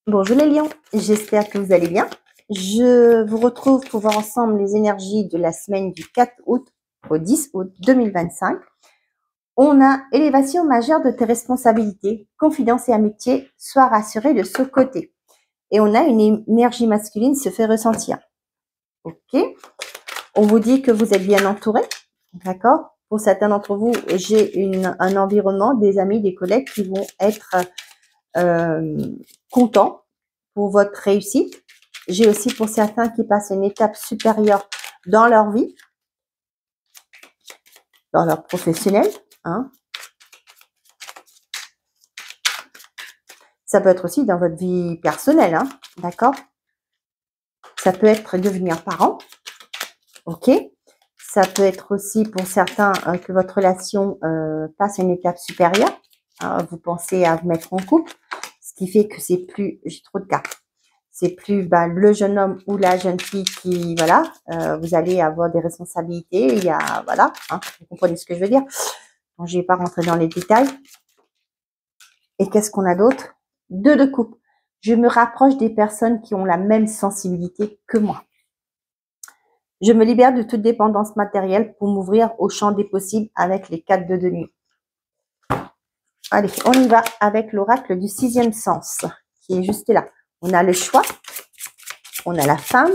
Bonjour les lions, j'espère que vous allez bien. Je vous retrouve pour voir ensemble les énergies de la semaine du 4 août au 10 août 2025. On a élévation majeure de tes responsabilités, confidence et amitié, sois rassuré de ce côté. Et on a une énergie masculine se fait ressentir. Ok. On vous dit que vous êtes bien entouré, d'accord. Pour certains d'entre vous, j'ai un environnement, des amis, des collègues qui vont être contents pour votre réussite. J'ai aussi pour certains qui passent une étape supérieure dans leur vie, dans leur professionnel. Hein. Ça peut être aussi dans votre vie personnelle, hein, d'accord. Ça peut être devenir parent, ok. Ça peut être aussi pour certains que votre relation passe à une étape supérieure. Hein, vous pensez à vous mettre en couple, ce qui fait que c'est plus, j'ai trop de cartes. C'est plus le jeune homme ou la jeune fille qui, voilà, vous allez avoir des responsabilités. Il y a, voilà, hein, vous comprenez ce que je veux dire. Donc, je vais pas rentrer dans les détails. Et qu'est-ce qu'on a d'autre? 2 de coupe. Je me rapproche des personnes qui ont la même sensibilité que moi. Je me libère de toute dépendance matérielle pour m'ouvrir au champ des possibles avec les 4 de denier. Allez, on y va avec l'oracle du 6e sens, qui est juste là. On a le choix, on a la femme,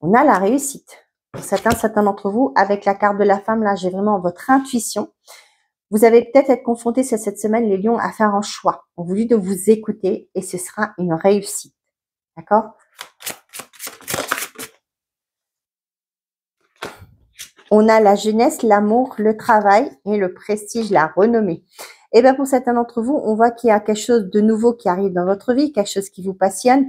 on a la réussite. Pour certains d'entre vous, avec la carte de la femme, là, j'ai vraiment votre intuition. Vous allez peut-être être confrontés cette semaine, les lions, à faire un choix. On vous dit de vous écouter et ce sera une réussite. D'accord? On a la jeunesse, l'amour, le travail et le prestige, la renommée. Et bien pour certains d'entre vous, on voit qu'il y a quelque chose de nouveau qui arrive dans votre vie, quelque chose qui vous passionne.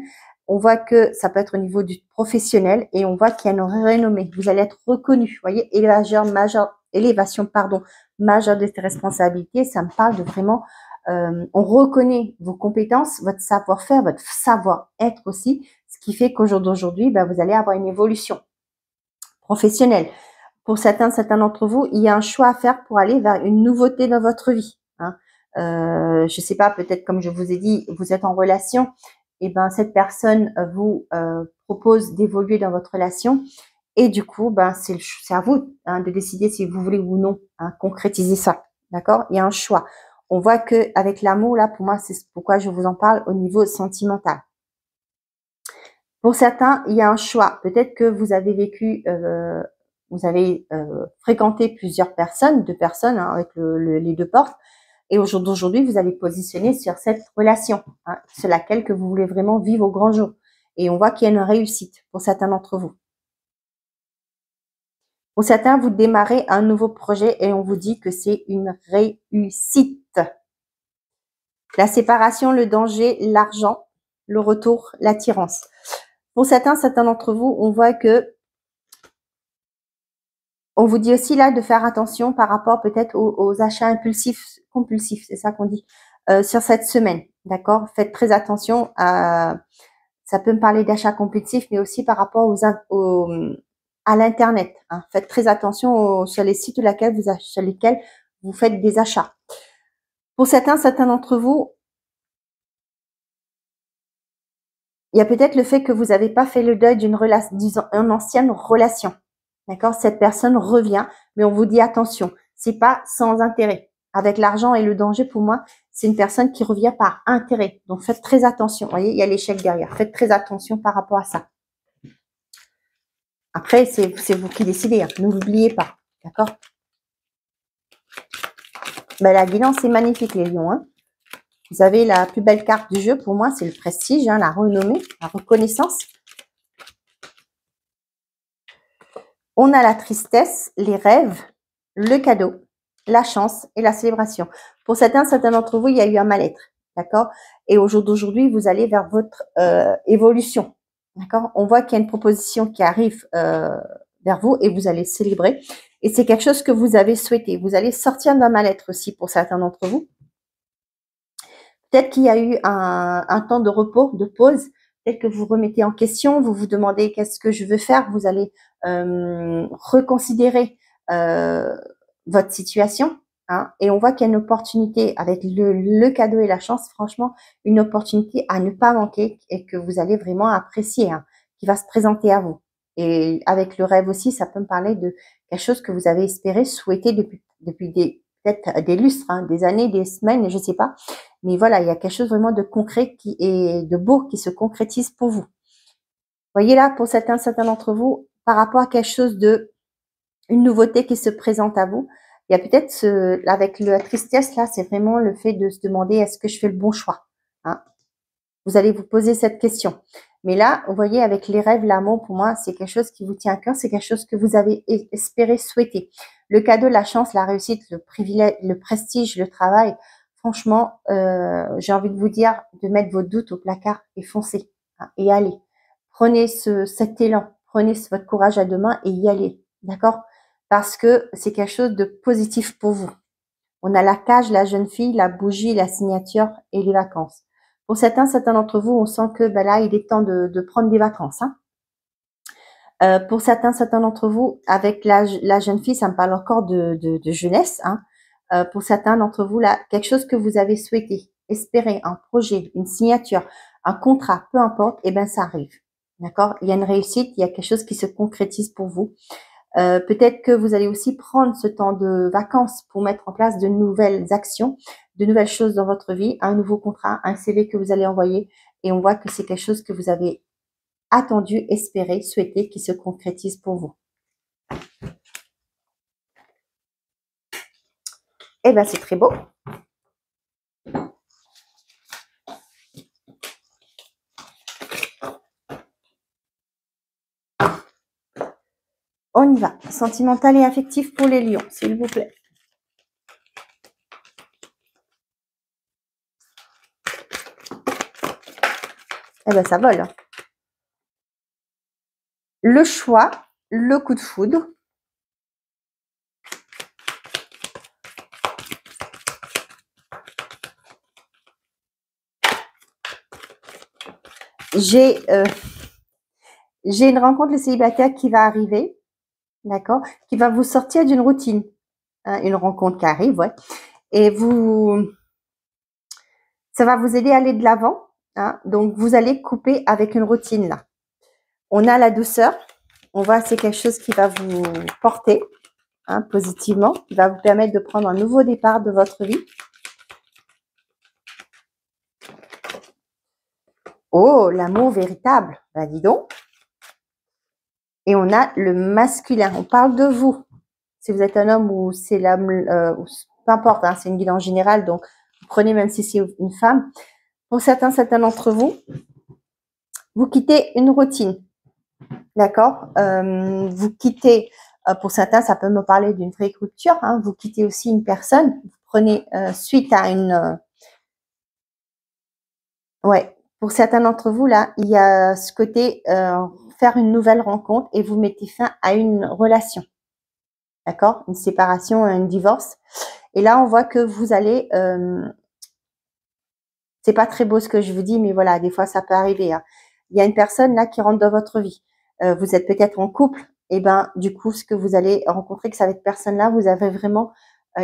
On voit que ça peut être au niveau du professionnel et on voit qu'il y a une renommée. Vous allez être reconnu. Vous voyez, élévation majeure de tes responsabilités. Ça me parle de vraiment, on reconnaît vos compétences, votre savoir-faire, votre savoir-être aussi, ce qui fait qu'au jour d'aujourd'hui, vous allez avoir une évolution professionnelle. Pour certains d'entre vous, il y a un choix à faire pour aller vers une nouveauté dans votre vie. Hein. Je sais pas, peut-être comme je vous ai dit, vous êtes en relation, et cette personne vous propose d'évoluer dans votre relation, et du coup, c'est à vous de décider si vous voulez ou non concrétiser ça. D'accord? Il y a un choix. On voit que avec l'amour, là, pour moi, c'est pourquoi je vous en parle au niveau sentimental. Pour certains, il y a un choix. Peut-être que vous avez vécu vous avez fréquenté plusieurs personnes, 2 personnes avec les 2 portes, et au jour d'aujourd'hui, vous allez positionner sur cette relation, sur laquelle que vous voulez vraiment vivre au grand jour. Et on voit qu'il y a une réussite pour certains d'entre vous. Pour certains, vous démarrez un nouveau projet et on vous dit que c'est une réussite. La séparation, le danger, l'argent, le retour, l'attirance. Pour certains d'entre vous, on voit que on vous dit aussi là de faire attention par rapport peut-être aux achats impulsifs, compulsifs, c'est ça qu'on dit, sur cette semaine, d'accord? Faites très attention à, ça peut me parler d'achats compulsifs, mais aussi par rapport à l'internet. Hein. Faites très attention sur les sites sur lesquels vous faites des achats. Pour certains d'entre vous, il y a peut-être le fait que vous n'avez pas fait le deuil d'une ancienne relation. D'accord? Cette personne revient, mais on vous dit attention, c'est pas sans intérêt. Avec l'argent et le danger, pour moi, c'est une personne qui revient par intérêt. Donc, faites très attention. Vous voyez, il y a l'échec derrière. Faites très attention par rapport à ça. Après, c'est vous qui décidez. Hein. Ne l'oubliez pas. D'accord? La guidance, c'est magnifique, les lions. Hein. Vous avez la plus belle carte du jeu. Pour moi, c'est le prestige, la renommée, la reconnaissance. On a la tristesse, les rêves, le cadeau, la chance et la célébration. Pour certains d'entre vous, il y a eu un mal-être, d'accord? Et au jour d'aujourd'hui, vous allez vers votre évolution, d'accord? On voit qu'il y a une proposition qui arrive vers vous et vous allez célébrer. Et c'est quelque chose que vous avez souhaité. Vous allez sortir d'un mal-être aussi pour certains d'entre vous. Peut-être qu'il y a eu un temps de repos, de pause. Peut-être que vous remettez en question, vous vous demandez qu'est-ce que je veux faire. Vous allez reconsidérer votre situation. hein, et on voit qu'il y a une opportunité avec le cadeau et la chance, franchement, une opportunité à ne pas manquer et que vous allez vraiment apprécier, hein, qui va se présenter à vous. Et avec le rêve aussi, ça peut me parler de quelque chose que vous avez espéré, souhaité depuis peut-être des lustres, hein, des années, des semaines, je sais pas. Mais voilà, il y a quelque chose vraiment de concret qui est de beau qui se concrétise pour vous. Voyez là, pour certains d'entre vous, par rapport à quelque chose une nouveauté qui se présente à vous, il y a peut-être avec la tristesse là, c'est vraiment le fait de se demander est-ce que je fais le bon choix, hein? Vous allez vous poser cette question. Mais là, vous voyez, avec les rêves, l'amour, pour moi, c'est quelque chose qui vous tient à cœur, c'est quelque chose que vous avez espéré, souhaité. Le cadeau, la chance, la réussite, le privilège, le prestige, le travail, franchement, j'ai envie de vous dire de mettre vos doutes au placard et foncez, hein, et allez. Prenez cet élan, prenez votre courage à deux mains et y allez, d'accord? Parce que c'est quelque chose de positif pour vous. On a la cage, la jeune fille, la bougie, la signature et les vacances. Pour certains d'entre vous, on sent que là, il est temps de prendre des vacances, hein. Pour certains d'entre vous, avec la jeune fille, ça me parle encore de jeunesse, hein. Pour certains d'entre vous, là, quelque chose que vous avez souhaité, espéré, un projet, une signature, un contrat, peu importe, eh ben ça arrive. D'accord? Il y a une réussite, il y a quelque chose qui se concrétise pour vous. Peut-être que vous allez aussi prendre ce temps de vacances pour mettre en place de nouvelles actions, de nouvelles choses dans votre vie, un nouveau contrat, un CV que vous allez envoyer. Et on voit que c'est quelque chose que vous avez attendu, espéré, souhaité, qui se concrétise pour vous. Eh ben, c'est très beau. On y va. Sentimental et affectif pour les lions, s'il vous plaît. Eh ben, ça vole. Le choix, le coup de foudre. J'ai une rencontre de célibataire qui va arriver, d'accord, qui va vous sortir d'une routine, hein, une rencontre qui arrive, ouais, et ça va vous aider à aller de l'avant, hein, donc vous allez couper avec une routine là. On a la douceur, on voit c'est quelque chose qui va vous porter, hein, positivement, qui va vous permettre de prendre un nouveau départ de votre vie. Oh, l'amour véritable, ben dis donc. Et on a le masculin, on parle de vous. Si vous êtes un homme ou c'est l'homme, peu importe, hein, c'est une guide en général, donc prenez même si c'est une femme. Pour certains d'entre vous, vous quittez une routine, d'accord, vous quittez, pour certains, ça peut me parler d'une vraie rupture, hein, vous quittez aussi une personne, vous prenez suite à une... ouais, pour certains d'entre vous, là, il y a ce côté faire une nouvelle rencontre et vous mettez fin à une relation, d'accord, une séparation, un divorce. Et là, on voit que vous allez... c'est pas très beau ce que je vous dis, mais voilà, des fois, ça peut arriver, hein. Il y a une personne là qui rentre dans votre vie. Vous êtes peut-être en couple. Et ben, du coup, ce que vous allez rencontrer que cette personne-là, vous avez vraiment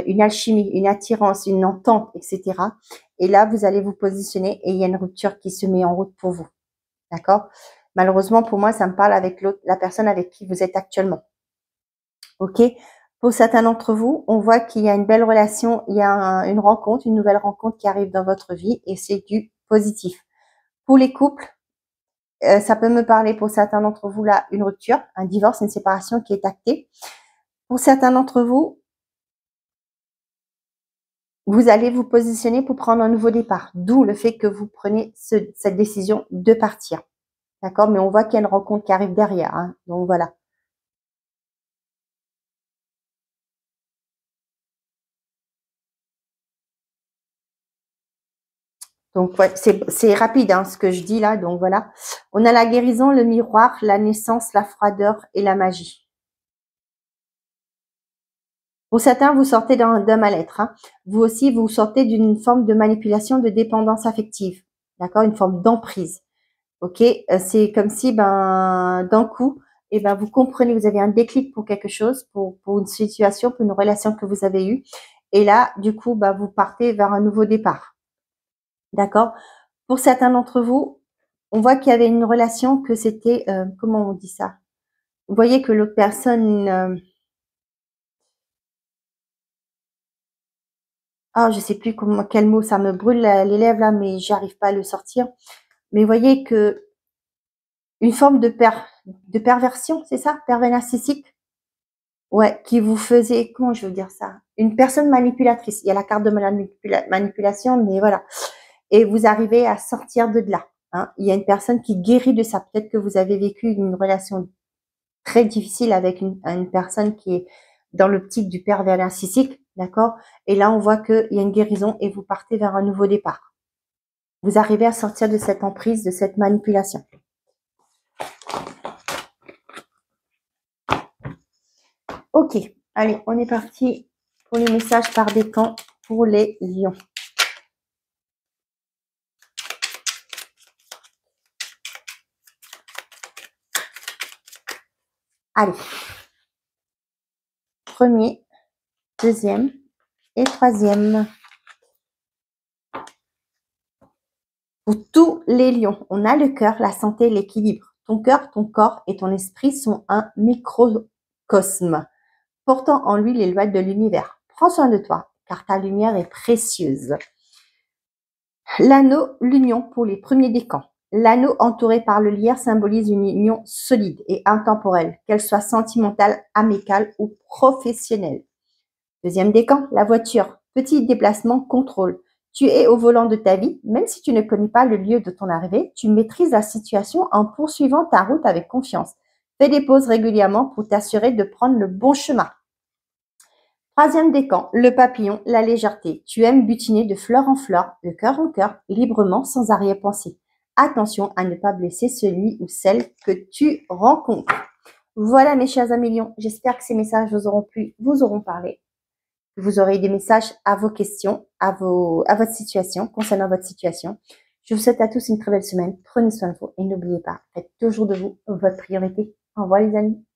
une alchimie, une attirance, une entente, etc. Et là, vous allez vous positionner et il y a une rupture qui se met en route pour vous. D'accord? Malheureusement, pour moi, ça me parle avec la personne avec qui vous êtes actuellement. OK? Pour certains d'entre vous, on voit qu'il y a une belle relation, il y a une rencontre, une nouvelle rencontre qui arrive dans votre vie et c'est du positif. Pour les couples, ça peut me parler pour certains d'entre vous là, une rupture, un divorce, une séparation qui est actée. Pour certains d'entre vous, vous allez vous positionner pour prendre un nouveau départ, d'où le fait que vous prenez cette décision de partir. D'accord? Mais on voit qu'il y a une rencontre qui arrive derrière, hein, donc voilà. Donc, ouais, c'est rapide, hein, ce que je dis là. Donc, voilà. On a la guérison, le miroir, la naissance, la froideur et la magie. Pour certains, vous sortez d'un mal-être, hein. Vous aussi, vous sortez d'une forme de manipulation, de dépendance affective. D'accord? Une forme d'emprise. OK? C'est comme si, ben, d'un coup, eh ben, vous comprenez, vous avez un déclic pour quelque chose, pour une situation, pour une relation que vous avez eue. Et là, du coup, bah, vous partez vers un nouveau départ. D'accord? Pour certains d'entre vous, on voit qu'il y avait une relation que c'était, comment on dit ça? Vous voyez que l'autre personne, je sais plus comment, quel mot, ça me brûle les lèvres là, mais j'arrive pas à le sortir. Mais vous voyez que une forme de perversion, c'est ça? Pervers narcissique? Ouais, qui vous faisait, comment je veux dire ça? Une personne manipulatrice. Il y a la carte de manipulation, mais voilà. Et vous arrivez à sortir de là. Hein. Il y a une personne qui guérit de ça. Peut-être que vous avez vécu une relation très difficile avec une personne qui est dans l'optique du pervers narcissique, d'accord? Et là, on voit qu'il y a une guérison et vous partez vers un nouveau départ. Vous arrivez à sortir de cette emprise, de cette manipulation. Ok, allez, on est parti pour les messages par décan pour les lions. Allez, premier, deuxième et troisième. Pour tous les lions, on a le cœur, la santé, l'équilibre. Ton cœur, ton corps et ton esprit sont un microcosme, portant en lui les lois de l'univers. Prends soin de toi, car ta lumière est précieuse. L'anneau, l'union pour les premiers décans. L'anneau entouré par le lierre symbolise une union solide et intemporelle, qu'elle soit sentimentale, amicale ou professionnelle. Deuxième décan, la voiture. Petit déplacement, contrôle. Tu es au volant de ta vie, même si tu ne connais pas le lieu de ton arrivée, tu maîtrises la situation en poursuivant ta route avec confiance. Fais des pauses régulièrement pour t'assurer de prendre le bon chemin. Troisième décan, le papillon, la légèreté. Tu aimes butiner de fleur en fleur, de cœur en cœur, librement, sans arrière-pensée. Attention à ne pas blesser celui ou celle que tu rencontres. Voilà mes chers amis lions, j'espère que ces messages vous auront plu, vous auront parlé. Vous aurez des messages à vos questions, à votre situation, concernant votre situation. Je vous souhaite à tous une très belle semaine. Prenez soin de vous et n'oubliez pas, faites toujours de vous votre priorité. Au revoir les amis.